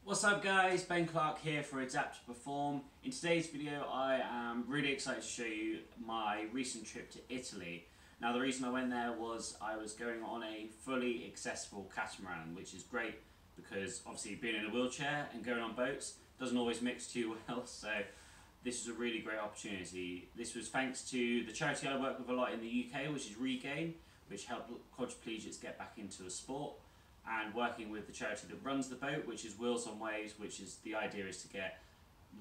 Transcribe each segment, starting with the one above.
What's up guys, Ben Clark here for Adapt to Perform. In today's video I am really excited to show you my recent trip to Italy. Now the reason I went there was I was going on a fully accessible catamaran, which is great because obviously being in a wheelchair and going on boats doesn't always mix too well, so this is a really great opportunity. This was thanks to the charity I work with a lot in the UK, which is Regain, which helped quadriplegics get back into a sport, and working with the charity that runs the boat, which is Wheels on Waves, which is the idea is to get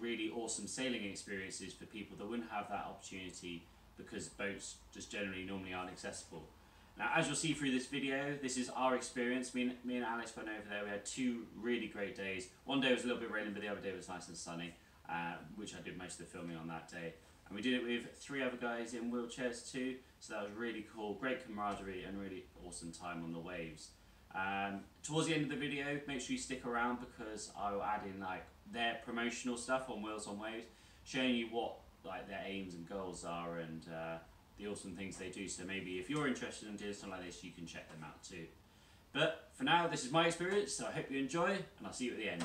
really awesome sailing experiences for people that wouldn't have that opportunity because boats just generally normally aren't accessible. Now, as you'll see through this video, this is our experience. Me and Alice went over there. We had two really great days. One day was a little bit raining, but the other day was nice and sunny, which I did most of the filming on that day. And we did it with 3 other guys in wheelchairs too, so that was really cool. Great camaraderie and really awesome time on the waves. Towards the end of the video, make sure you stick around because I will add in like their promotional stuff on Wheels on Waves, showing you what like their aims and goals are and the awesome things they do. So maybe if you're interested in doing something like this, you can check them out too. But for now, this is my experience, so I hope you enjoy, and I'll see you at the end.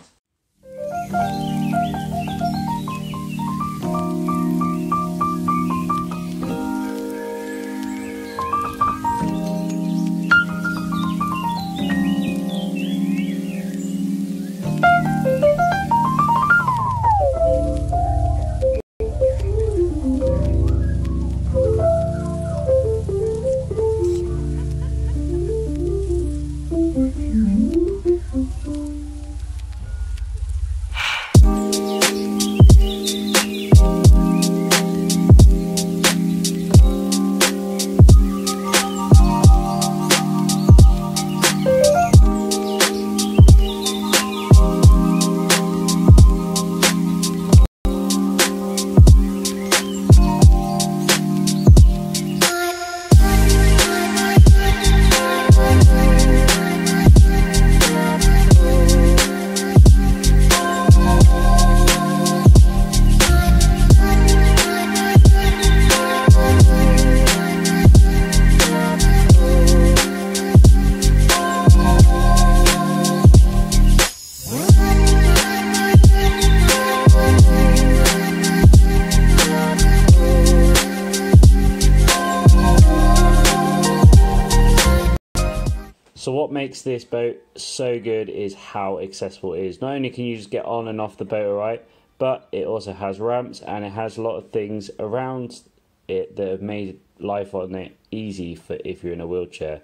So what makes this boat so good is how accessible it is. Not only can you just get on and off the boat alright, but it also has ramps and it has a lot of things around it that have made life on it easy for if you're in a wheelchair.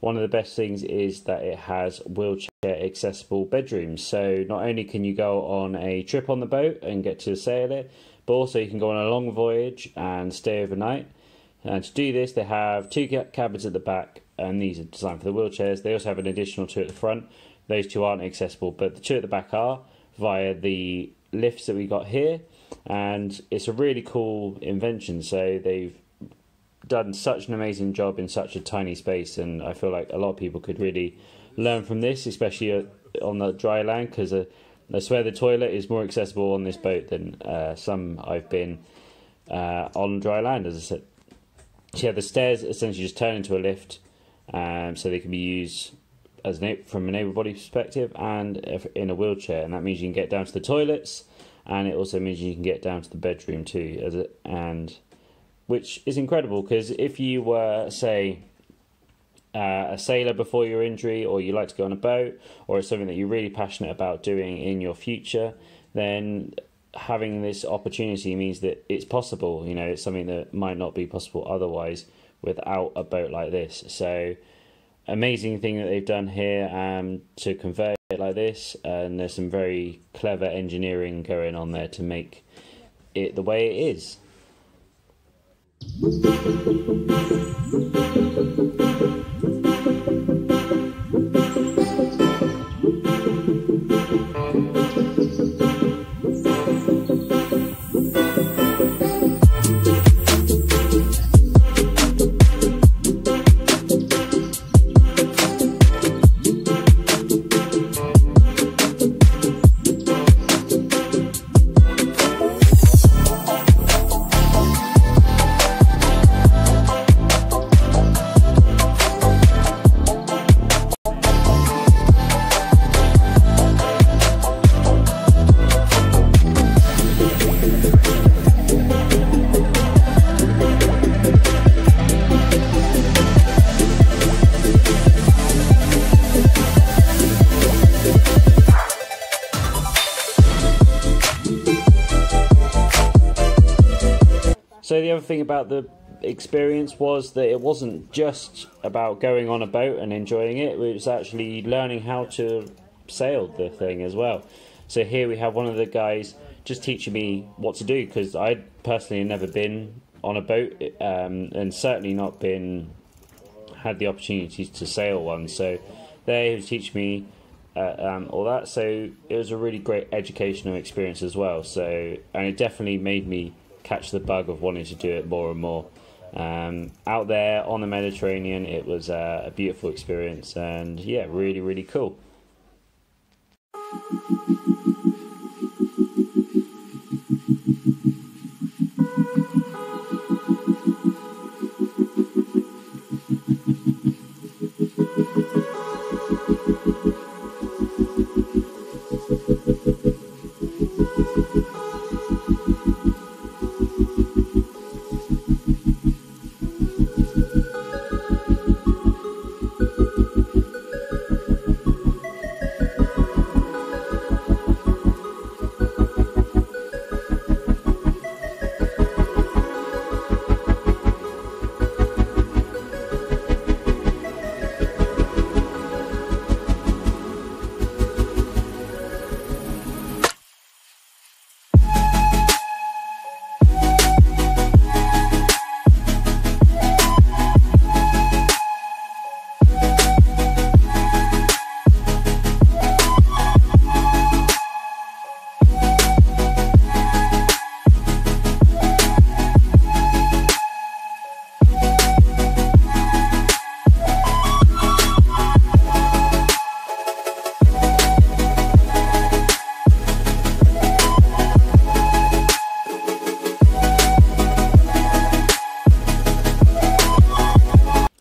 One of the best things is that it has wheelchair accessible bedrooms. So not only can you go on a trip on the boat and get to sail it, but also you can go on a long voyage and stay overnight. And to do this, they have 2 cabins at the back, and these are designed for the wheelchairs. They also have an additional 2 at the front. Those 2 aren't accessible, but the 2 at the back are via the lifts that we got here, and it's a really cool invention. So they've done such an amazing job in such a tiny space, and I feel like a lot of people could really learn from this, especially on the dry land, because I swear the toilet is more accessible on this boat than some I've been on dry land, as I said. So yeah, the stairs essentially just turn into a lift, so they can be used as from an able-bodied perspective and in a wheelchair, and that means you can get down to the toilets, and it also means you can get down to the bedroom too, and which is incredible because if you were, say, a sailor before your injury, or you like to go on a boat, or it's something that you're really passionate about doing in your future, then having this opportunity means that it's possible. You know, it's something that might not be possible otherwise without a boat like this. So amazing thing that they've done here to convert it like this, and there's some very clever engineering going on there to make it the way it is. So the other thing about the experience was that it wasn't just about going on a boat and enjoying it. It was actually learning how to sail the thing as well. So here we have one of the guys just teaching me what to do, because I personally had never been on a boat, and certainly not had the opportunities to sail one. So there he was teaching me all that. So it was a really great educational experience as well. So, and it definitely made me catch the bug of wanting to do it more and more. Out there on the Mediterranean, it was a beautiful experience, and yeah, really, really cool.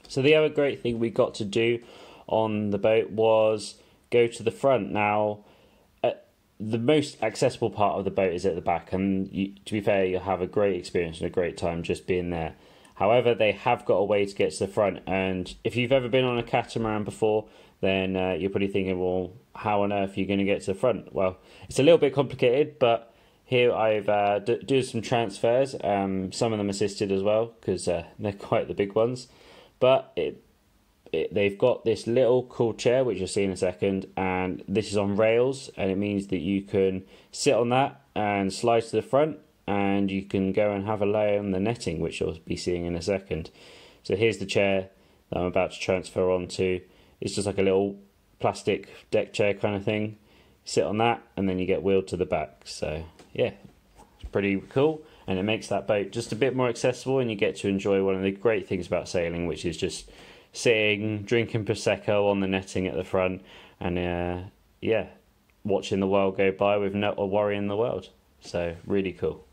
So the other great thing we got to do on the boat was go to the front. Now, the most accessible part of the boat is at the back, and to be fair, you'll have a great experience and a great time just being there. However, they have got a way to get to the front, and if you've ever been on a catamaran before, then you're probably thinking, well, how on earth are you going to get to the front? Well, it's a little bit complicated, but here I've done some transfers. Some of them assisted as well, because they're quite the big ones. But they've got this little cool chair, which you'll see in a second, and this is on rails, and it means that you can sit on that and slide to the front, and you can go and have a lay on the netting, which you'll be seeing in a second. So here's the chair that I'm about to transfer onto. It's just like a little plastic deck chair kind of thing. Sit on that, and then you get wheeled to the back. So yeah, it's pretty cool. And it makes that boat just a bit more accessible, and you get to enjoy one of the great things about sailing, which is just sitting, drinking Prosecco on the netting at the front, and yeah, watching the world go by with not a worry in the world. So really cool.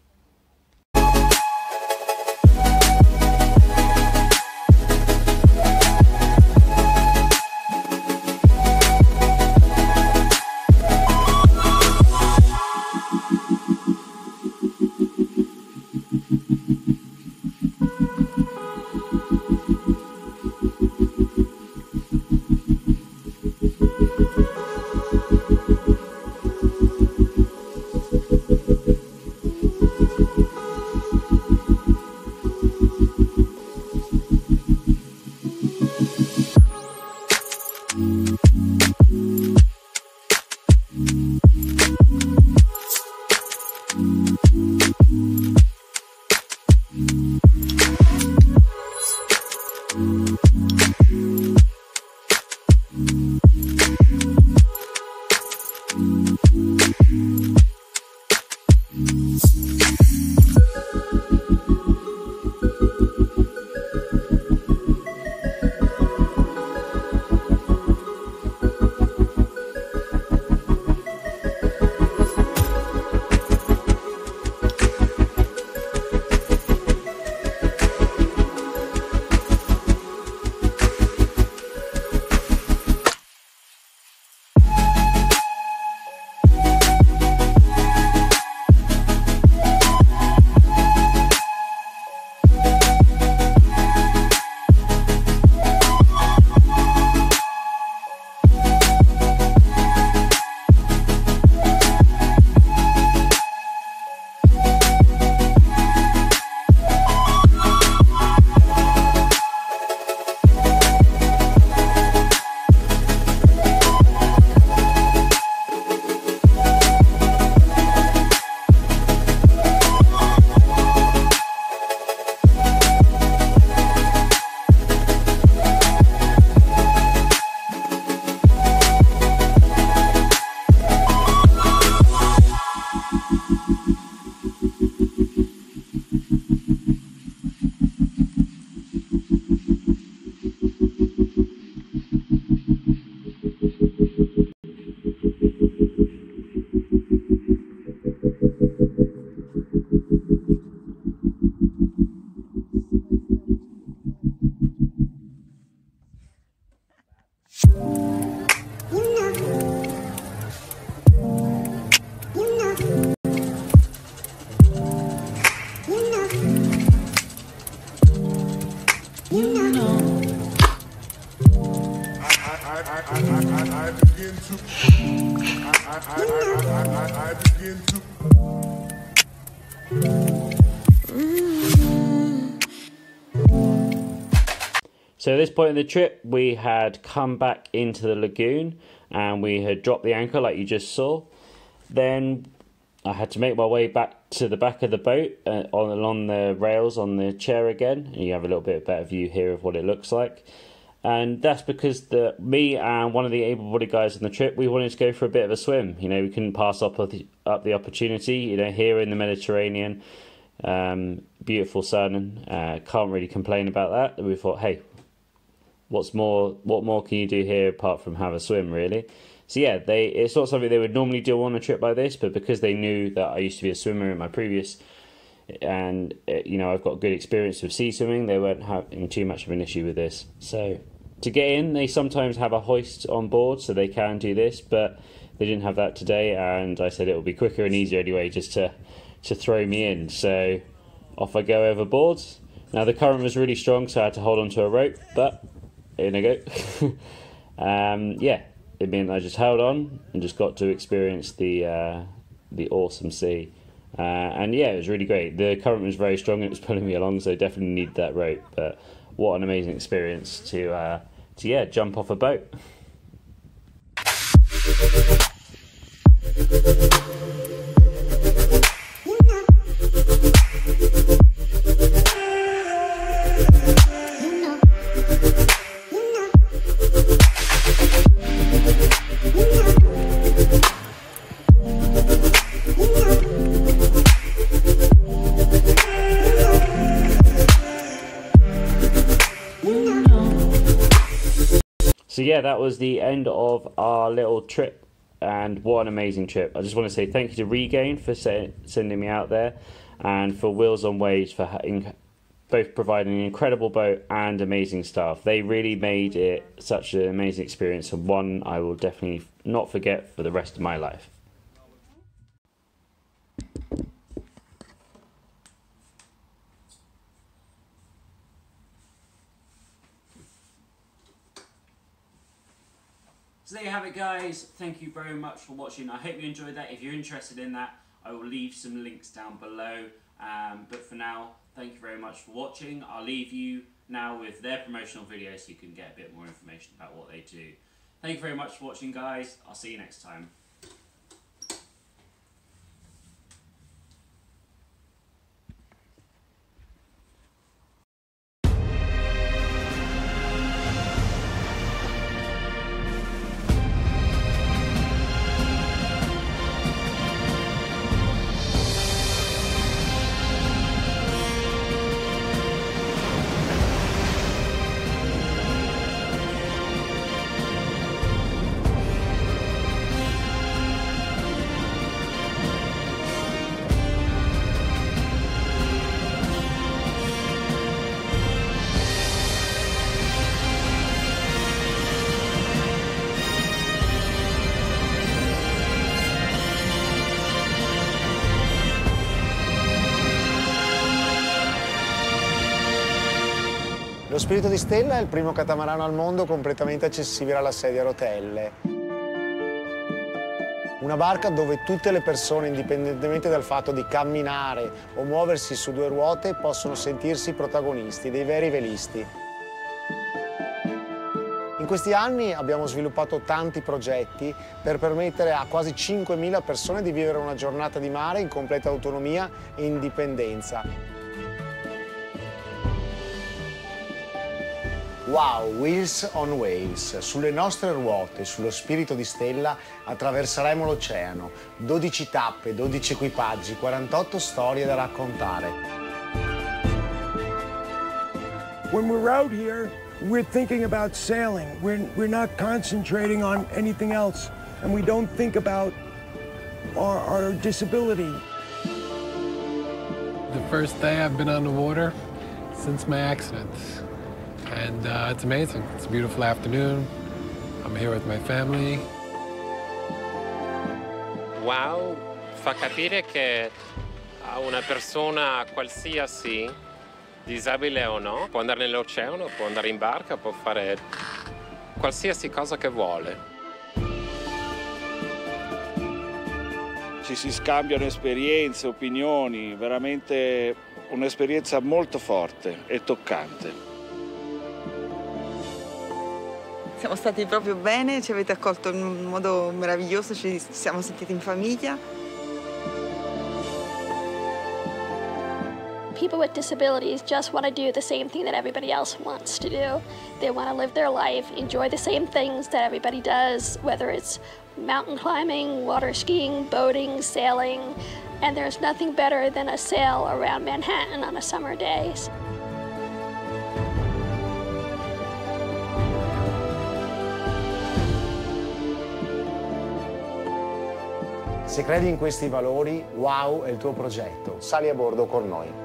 I begin to. So at this point in the trip, we had come back into the lagoon and we had dropped the anchor like you just saw. Then I had to make my way back to the back of the boat along the rails on the chair again. And you have a little bit better view here of what it looks like. And that's because me and one of the able-bodied guys on the trip, we wanted to go for a bit of a swim. You know, we couldn't pass up the opportunity. You know, here in the Mediterranean, beautiful sun. Can't really complain about that. And we thought, hey, what more can you do here apart from have a swim, really? So yeah, it's not something they would normally do on a trip like this, but because they knew that I used to be a swimmer in my previous, and you know, I've got good experience with sea swimming, they weren't having too much of an issue with this. So to get in, they sometimes have a hoist on board, so they can do this, but they didn't have that today, and I said it would be quicker and easier anyway just to throw me in. So off I go overboard. Now the current was really strong, so I had to hold onto a rope, but in I go. Yeah, it meant I just held on and just got to experience the awesome sea. And yeah, it was really great. The current was very strong and it was pulling me along, so I definitely need that rope. But what an amazing experience to yeah, jump off a boat. So yeah, that was the end of our little trip, and what an amazing trip. I just want to say thank you to Regain for sending me out there, and for Wheels on Waves for both providing an incredible boat and amazing staff. They really made it such an amazing experience, and one I will definitely not forget for the rest of my life. So there you have it, guys. Thank you very much for watching. I hope you enjoyed that. If you're interested in that, I will leave some links down below. But for now, thank you very much for watching. I'll leave you now with their promotional video so you can get a bit more information about what they do. Thank you very much for watching, guys. I'll see you next time. Lo Spirito di Stella è il primo catamarano al mondo completamente accessibile alla sedia a rotelle. Una barca dove tutte le persone, indipendentemente dal fatto di camminare o muoversi su due ruote, possono sentirsi protagonisti, dei veri velisti. In questi anni abbiamo sviluppato tanti progetti per permettere a quasi 5.000 persone di vivere una giornata di mare in completa autonomia e indipendenza. Wow, Wheels on Waves. Sulle nostre ruote, sullo Spirito di Stella, attraverseremo l'oceano. 12 tappe, 12 equipaggi, 48 storie da raccontare. When we're out here, we're thinking about sailing. We're not concentrating on anything else, and we don't think about our disability. The first day I've been on the water since my accident. And it's amazing. It's a beautiful afternoon. I'm here with my family. Wow, fa capire che a una persona qualsiasi, disabile o no, può andare nell'oceano, può andare in barca, può fare qualsiasi cosa che vuole. ci si scambiano esperienze, opinioni, veramente un'esperienza molto forte e toccante. Siamo stati proprio bene, ci avete accolto in un modo meraviglioso, ci siamo sentiti in famiglia. People with disabilities just want to do the same thing that everybody else wants to do. They want to live their life, enjoy the same things that everybody does, whether it's mountain climbing, water skiing, boating, sailing, and there's nothing better than a sail around Manhattan on a summer day. Se credi in questi valori, wow è il tuo progetto. Sali a bordo con noi.